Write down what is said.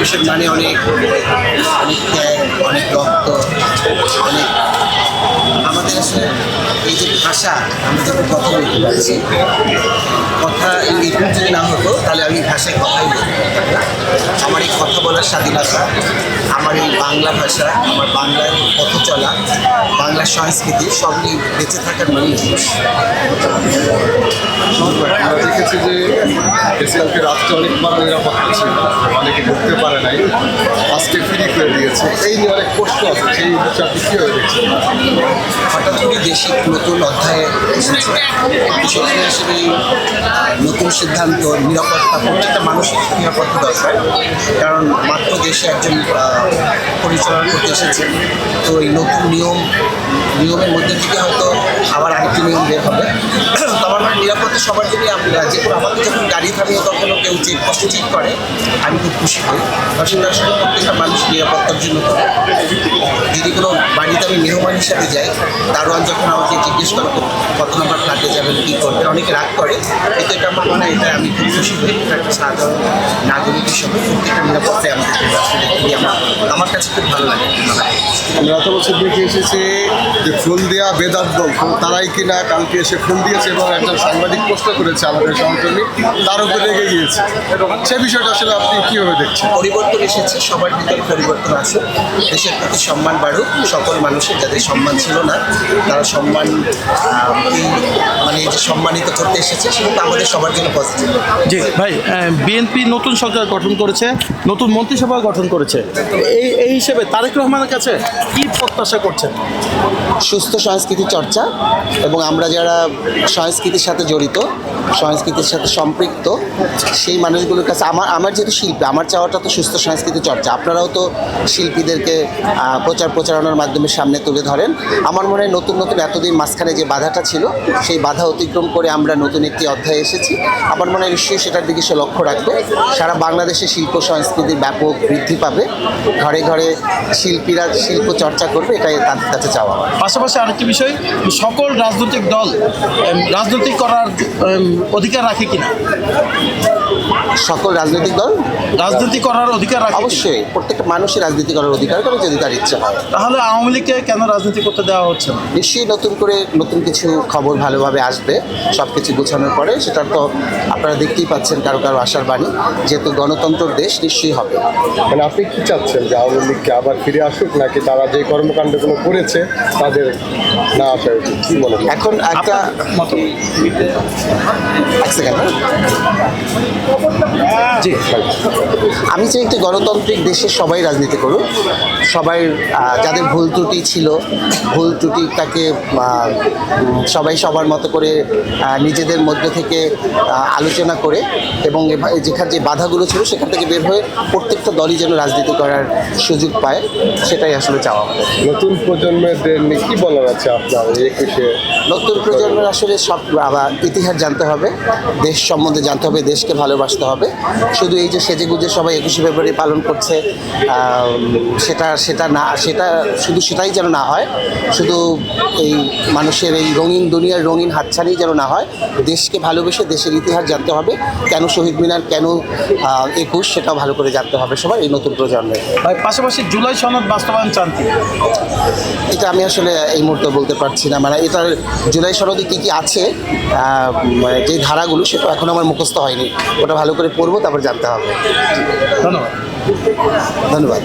দেশের মানে অনেক অনেক ত্যাগ, অনেক রক্ত, অনেক আমাদের আসলে এই যে ভাষা, আমরা যখন কথা বলতে পারছি, কথা এরকম যদি না হতো তাহলে আমি ভাষায় কথাই বলতে পারতাম না। আমার এই কথা বলার স্বাধীনতা, আমার এই বাংলা ভাষা, আমার বাংলার পথ চলা, বাংলার সংস্কৃতি সব নিয়ে বেঁচে থাকার মানে জিনিস। আমরা দেখেছি যে এসিএলকে রাত্রে অনেকবার নিরাপত্তা ছিল, অনেকে ঢুকতে পারে নাই, আজকে ফ্রি করে দিয়েছে। এই নিয়ে অনেক প্রশ্ন আছে, সেই বিষয়ে আপনি কীভাবে দেখছেন? হঠাৎ করে দেশে নতুন অধ্যায়ে এসেছে, সেখানে আসলে নতুন সিদ্ধান্ত, নিরাপত্তা, প্রত্যেকটা মানুষের নিরাপত্তা দরকার। কারণ মাত্র দেশে একজন পরিচালনা করতে এসেছে, তো এই নতুন নিয়মের মধ্যে থেকে হয়তো আবার আরেকটি নিয়ম বের হবে। তো আমার মানে নিরাপত্তা সবার জন্যই আমরা যে কোনো আমাকে যখন গাড়ি থামিয়ে কখনো কেউ চেকপোস্টে চেক করে আমি খুব খুশি হই। কারণ সেটা আসলে প্রত্যেকটা মানুষ নিরাপত্তার জন্য করে। যদি কোনো বাড়িতে আমি মেহমান হিসাবে যাই, দারোয়ান যখন আমাকে জিজ্ঞেস করে কত নম্বর ফ্ল্যাটে যাবেন, কী করবেন, অনেকে রাগ করে, কিন্তু এটা আমার মনে হয় এটা আমি খুব খুশি হই। এটা একটা সাধারণ নাগরিক হিসাবে প্রত্যেকটা নিরাপত্তায় আমাদের আসলে খুবই আমার কাছে খুব ভালো লাগে। আমরা এত বছর দেখে এসেছি যে ফোন দেওয়া বেদাত দল, তারাই কিনা কালকে এসে ফোন দিয়েছে এবং একজন সাংবাদিক প্রশ্ন করেছে আমাদের সহকর্মী, তার উপরে রেগে গিয়েছে। সে বিষয়টা আসলে আপনি কীভাবে দেখছেন? পরিবর্তন এসেছে, সবার ভিতরে পরিবর্তন আছে। দেশের প্রতি সম্মান বাড়ুক, সকল মানুষের যাদের সম্মান ছিল না তারা সম্মান মানে এই যে সম্মানিত করতে এসেছে, সেটা তো আমাদের সবার জন্য পজিটিভ। জি ভাই, বিএনপি নতুন সরকার গঠন করেছে, নতুন মন্ত্রিসভা গঠন করেছে, এই হিসেবে তারেক রহমানের কাছে কি প্রত্যাশা করছেন? সুস্থ সংস্কৃতি চর্চা, এবং আমরা যারা সংস্কৃতির সাথে জড়িত, সংস্কৃতির সাথে সম্পৃক্ত, সেই মানুষগুলোর কাছে আমার যেহেতু শিল্পী, আমার চাওয়াটা তো সুস্থ সংস্কৃতি চর্চা। আপনারাও তো শিল্পীদেরকে প্রচারণার মাধ্যমে সামনে তুলে ধরেন। আমার মনে হয় নতুন এতদিন মাঝখানে যে বাধাটা ছিল, সেই বাধা অতিক্রম করে আমরা নতুন একটি অধ্যায়ে এসেছি। আমার মনে হয় নিশ্চয়ই সেটার দিকে সে লক্ষ্য রাখবে। সারা বাংলাদেশে শিল্প সংস্কৃতির ব্যাপক বৃদ্ধি পাবে, ঘরে ঘরে শিল্পীরা শিল্প চর্চা করবে, এটাই তাদের কাছে চাওয়া। পাশাপাশি আরেকটি বিষয়, সকল রাজনৈতিক দল রাজনীতি করার অধিকার রাখে কিনা? সকল রাজনৈতিক দল রাজনীতি করার অধিকার রাখে? অবশ্যই, প্রত্যেকটা মানুষই রাজনীতি করার অধিকার করে যদি তার ইচ্ছা হয়। তাহলে আওয়ামী লীগকে কেন রাজনীতি করতে দেওয়া হচ্ছে না? নিশ্চয়ই নতুন কিছু খবর ভালোভাবে আসবে, সব কিছু গোছানোর পরে। সেটার তো আপনারা দেখতেই পাচ্ছেন কারো আশার বাণী, যেহেতু গণতন্ত্রের দেশ, নিশ্চয়ই হবে। মানে আপনি কি চাচ্ছেন যে আওয়ামী লীগকে আবার ফিরে আসুক, নাকি তারা যে কর্মকাণ্ডগুলো করেছে তাদের না আসা উচিত? কি মনে হয় এখন একটা এক সেকেন্ড, জি আমি চাই একটি গণতান্ত্রিক দেশে সবাই রাজনীতি করুক, সবাই যাদের ভুল ত্রুটি ছিল, ভুল ত্রুটিটাকে সবাই সবার মতো করে নিজেদের মধ্যে থেকে আলোচনা করে, এবং যেখানে যে বাধাগুলো ছিল সেখান থেকে বের হয়ে প্রত্যেকটা দলই যেন রাজনীতি করার সুযোগ পায়, সেটাই আসলে চাওয়া আমাদের। নতুন প্রজন্মের নিয়ে কি বলার আছে আপনার? নতুন প্রজন্মের আসলে সব ইতিহাস জানতে হবে, দেশ সম্বন্ধে জানতে হবে, দেশকে ভালোবাসতে হবে। শুধু এই যে সেজেগুজে সবাই 21শে ফেব্রুয়ারি পালন করছে, সেটা শুধু সেটাই যেন না হয়, শুধু এই মানুষের এই রঙিন দুনিয়ার রঙিন হাতছানি যেন না হয়। দেশকে ভালোবেসে দেশের ইতিহাস জানতে হবে, কেন শহীদ মিনার, কেন 21, সেটাও ভালো করে জানতে হবে সবাই, এই নতুন প্রজন্মের। পাশাপাশি জুলাই সনদ বাস্তবায়ন চান কি? এটা আমি আসলে এই মুহূর্তে বলতে পারছি না। মানে এটার জুলাই সনদে কী কী আছে, মানে যে ধারাগুলো, সেটা এখন আমার মুখস্থ হয়নি, ওটা ভালো করে পড়বো, তারপর জানতে হবে। ধন্যবাদ। ধন্যবাদ।